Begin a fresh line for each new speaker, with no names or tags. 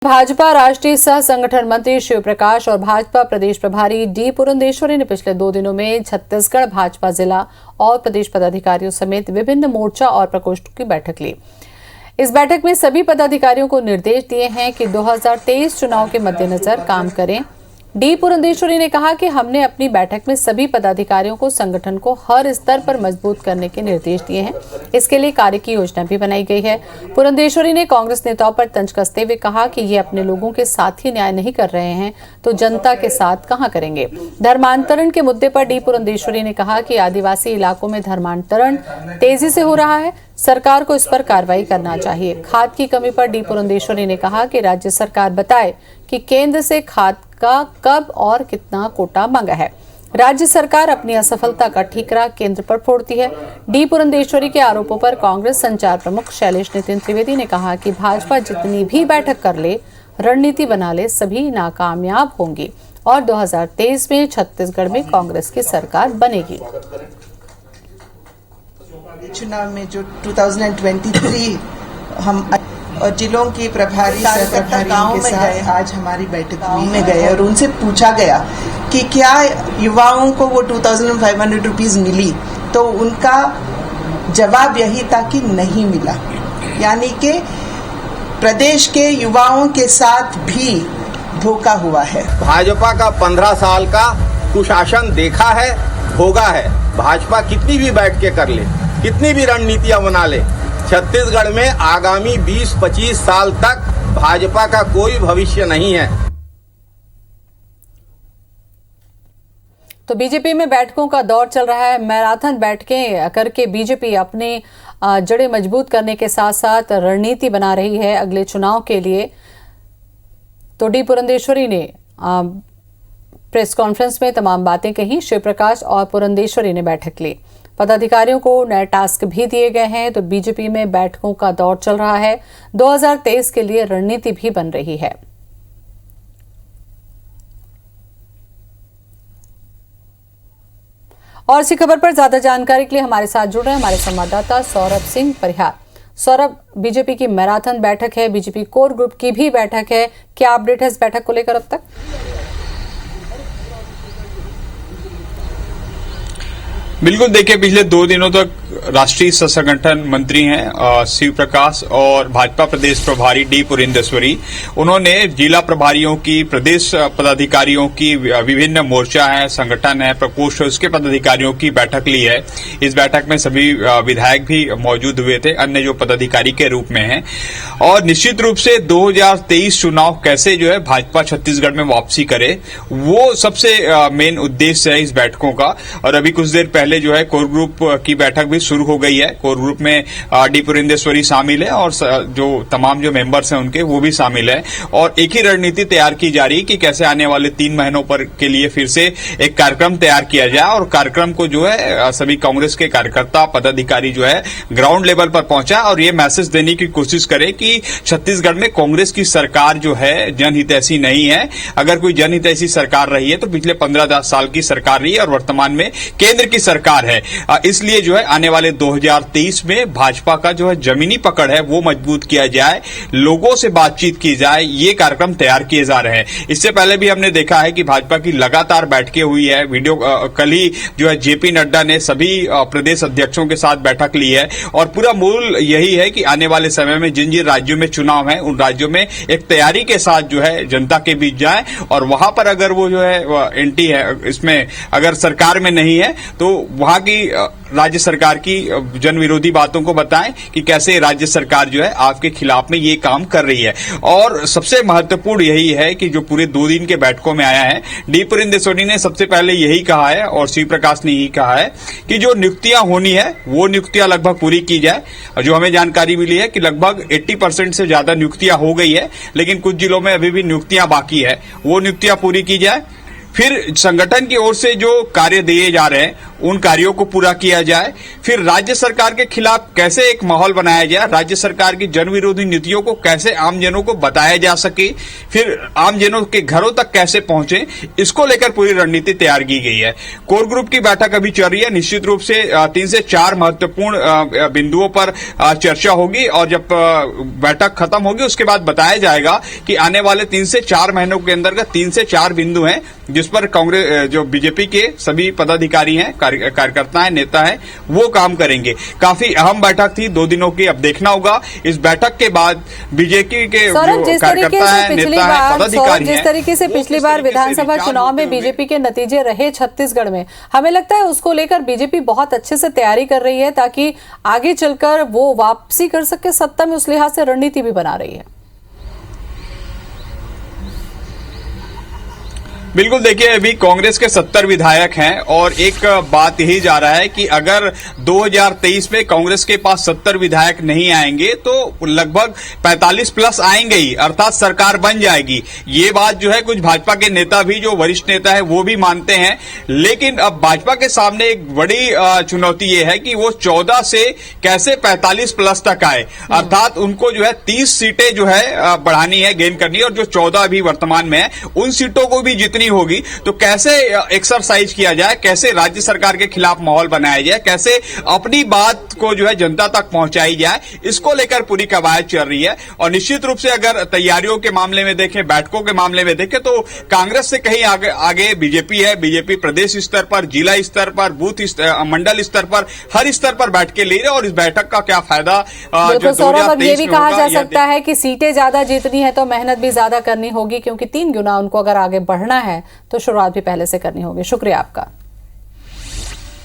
भाजपा राष्ट्रीय सह संगठन मंत्री शिव प्रकाश और भाजपा प्रदेश प्रभारी डी पुरंदेश्वरी ने पिछले 2 दिनों में छत्तीसगढ़ भाजपा जिला और प्रदेश पदाधिकारियों समेत विभिन्न मोर्चा और प्रकोष्ठों की बैठक ली। इस बैठक में सभी पदाधिकारियों को निर्देश दिए हैं कि 2023 चुनाव के मद्देनजर काम करें। डी पुरंदेश्वरी ने कहा कि हमने अपनी बैठक में सभी पदाधिकारियों को संगठन को हर स्तर पर मजबूत करने के निर्देश दिए हैं। इसके लिए कार्य की योजना भी बनाई गई है। पुरंदेश्वरी ने कांग्रेस नेताओं पर तंज कसते हुए कहा कि ये अपने लोगों के साथ ही न्याय नहीं कर रहे हैं तो जनता के साथ कहां करेंगे। धर्मांतरण के मुद्दे पर डी पुरंदेश्वरी ने कहा कि आदिवासी इलाकों में धर्मांतरण तेजी से हो रहा है, सरकार को इस पर कार्रवाई करना चाहिए। खाद की कमी पर डी पुरंदेश्वरी ने कहा कि राज्य सरकार बताए कि केंद्र से खाद का कब और कितना कोटा मांगा है। राज्य सरकार अपनी असफलता का ठीकरा केंद्र पर फोड़ती है। डी पुरंदेश्वरी के आरोपों पर कांग्रेस संचार प्रमुख शैलेश नितिन त्रिवेदी ने कहा कि भाजपा जितनी भी बैठक कर ले, रणनीति बना ले, सभी नाकामयाब होंगी और 2023 में छत्तीसगढ़ में कांग्रेस की सरकार बनेगी।
चुनाव में जो 2023 हम और जिलों के प्रभारी सरकारियों के साथ आज हमारी बैठक में गए और उनसे पूछा गया कि क्या युवाओं को वो 2500 रुपीज मिली, तो उनका जवाब यही था कि नहीं मिला। यानी कि प्रदेश के युवाओं के साथ भी धोखा हुआ है।
भाजपा का 15 साल का कुशासन देखा है, भोगा है। भाजपा कितनी भी बैठ के कर ले, कितनी भी रणनीतियां बना ले, छत्तीसगढ़ में आगामी 20-25 साल तक भाजपा का कोई भविष्य नहीं है।
तो बीजेपी में बैठकों का दौर चल रहा है। मैराथन बैठकें करके बीजेपी अपने जड़ें मजबूत करने के साथ साथ रणनीति बना रही है अगले चुनाव के लिए। तो डी पुरंदेश्वरी ने प्रेस कॉन्फ्रेंस में तमाम बातें कही। शिव प्रकाश और पुरंदेश्वरी ने बैठक ली। पदाधिकारियों को नए टास्क भी दिए गए हैं। तो बीजेपी में बैठकों का दौर चल रहा है। 2023 के लिए रणनीति भी बन रही है। और इसी खबर पर ज्यादा जानकारी के लिए हमारे साथ जुड़ रहे हैं हमारे संवाददाता सौरभ सिंह परिहार। सौरभ, बीजेपी की मैराथन बैठक है, बीजेपी कोर ग्रुप की भी बैठक है, क्या अपडेट है इस बैठक को लेकर अब तक?
बिल्कुल, देखिए पिछले 2 दिनों तक राष्ट्रीय सह संगठन मंत्री हैं शिव प्रकाश और भाजपा प्रदेश प्रभारी डी पुरंदेश्वरी, उन्होंने जिला प्रभारियों की, प्रदेश पदाधिकारियों की, विभिन्न मोर्चा है, संगठन है, प्रकोष्ठ, उसके पदाधिकारियों की बैठक ली है। इस बैठक में सभी विधायक भी मौजूद हुए थे, अन्य जो पदाधिकारी के रूप में हैं। और निश्चित रूप से 2023 चुनाव कैसे जो है भाजपा छत्तीसगढ़ में वापसी करे, वो सबसे मेन उद्देश्य है इस बैठकों का। और अभी कुछ देर पहले जो है कोर ग्रुप की बैठक भी शुरू हो गई है। कोर ग्रुप में डी पुरंदेश्वरी शामिल है और जो तमाम जो मेंबर्स हैं उनके वो भी शामिल है। और एक ही रणनीति तैयार की जा रही है कि कैसे आने वाले 3 महीनों पर के लिए फिर से एक कार्यक्रम तैयार किया जाए। और कार्यक्रम को जो है सभी कांग्रेस के कार्यकर्ता, पदाधिकारी जो है ग्राउंड लेवल पर पहुंचा और ये मैसेज देने की कोशिश करे कि छत्तीसगढ़ में कांग्रेस की सरकार जो है जनहितैषी नहीं है। अगर कोई जनहितैषी सरकार रही है तो पिछले 15-10 साल की सरकार रही है और वर्तमान में केंद्र की सरकार है। इसलिए जो है आने वाले 2023 में भाजपा का जो है जमीनी पकड़ है वो मजबूत किया जाए, लोगों से बातचीत की जाए, ये कार्यक्रम तैयार किए जा रहे हैं। इससे पहले भी हमने देखा है कि भाजपा की लगातार बैठकें हुई है। वीडियो कल ही जो है जेपी नड्डा ने सभी प्रदेश अध्यक्षों के साथ बैठक ली है और पूरा मूल यही है कि आने वाले समय में जिन जिन राज्यों में चुनाव है उन राज्यों में एक तैयारी के साथ जो है जनता के बीच जाए और वहां पर अगर वो जो है एंटी है, इसमें अगर सरकार में नहीं है तो वहां की राज्य सरकार की जन विरोधी बातों को बताएं कि कैसे राज्य सरकार जो है आपके खिलाफ में ये काम कर रही है। और सबसे महत्वपूर्ण यही है कि जो पूरे 2 दिन के बैठकों में आया है, डी पुरंदेश्वरी ने सबसे पहले यही कहा है और शिव प्रकाश ने यही कहा है कि जो नियुक्तियां होनी है वो नियुक्तियां लगभग पूरी की जाए। और जो हमें जानकारी मिली है कि लगभग 80% से ज्यादा नियुक्तियां हो गई है, लेकिन कुछ जिलों में अभी भी नियुक्तियां बाकी है, वो नियुक्तियां पूरी की जाए। फिर संगठन की ओर से जो कार्य दिए जा रहे हैं उन कार्यों को पूरा किया जाए। फिर राज्य सरकार के खिलाफ कैसे एक माहौल बनाया जाए, राज्य सरकार की जन विरोधी नीतियों को कैसे आमजनों को बताया जा सके, फिर आमजनों के घरों तक कैसे पहुंचे, इसको लेकर पूरी रणनीति तैयार की गई है। कोर ग्रुप की बैठक अभी चल रही है। निश्चित रूप से 3 से 4 महत्वपूर्ण बिंदुओं पर चर्चा होगी और जब बैठक खत्म होगी उसके बाद बताया जाएगा कि आने वाले 3 से 4 महीनों के अंतर्गत 3 से 4 बिंदु हैं जिस पर कांग्रेस जो बीजेपी के सभी पदाधिकारी हैं, कार्यकर्ता हैं, नेता हैं, वो काम करेंगे। काफी अहम बैठक थी 2 दिनों की। अब देखना होगा इस बैठक के बाद बीजेपी के जो कार्यकर्ता हैं, नेता हैं, पदाधिकारी हैं,
जिस तरीके से पिछली बार विधानसभा चुनाव में बीजेपी के नतीजे रहे छत्तीसगढ़ में, हमें लगता है उसको लेकर बीजेपी बहुत अच्छे से तैयारी कर रही है ताकि आगे चलकर वो वापसी कर सके सत्ता में, उस लिहाज से रणनीति भी बना रही है।
बिल्कुल, देखिए अभी कांग्रेस के 70 विधायक हैं और एक बात यही जा रहा है कि अगर 2023 में कांग्रेस के पास 70 विधायक नहीं आएंगे तो लगभग 45 प्लस आएंगे ही, अर्थात सरकार बन जाएगी। ये बात जो है कुछ भाजपा के नेता भी, जो वरिष्ठ नेता है, वो भी मानते हैं। लेकिन अब भाजपा के सामने एक बड़ी चुनौती ये है कि वो 14 से कैसे 45 प्लस तक आए, अर्थात उनको जो है 30 सीटें जो है बढ़ानी है, गेन करनी है, और जो 14 अभी वर्तमान में है उन सीटों को भी जितनी होगी तो कैसे एक्सरसाइज किया जाए, कैसे राज्य सरकार के खिलाफ माहौल बनाया जाए, कैसे अपनी बात को जो है जनता तक पहुंचाई जाए, इसको लेकर पूरी कवायद चल रही है। और निश्चित रूप से अगर तैयारियों के मामले में देखें, बैठकों के मामले में देखें तो कांग्रेस से कहीं आगे बीजेपी है। बीजेपी प्रदेश स्तर पर, जिला स्तर पर, बूथ मंडल स्तर पर, हर स्तर पर बैठ के ले रहे, और इस बैठक का क्या फायदा जो 2023
ये भी कहा जा सकता है कि सीटें ज्यादा जीतनी है तो मेहनत भी ज्यादा करनी होगी, क्योंकि 3 गुना उनको अगर आगे बढ़ना है तो शुरुआत भी पहले से करनी होगी। शुक्रिया आपका।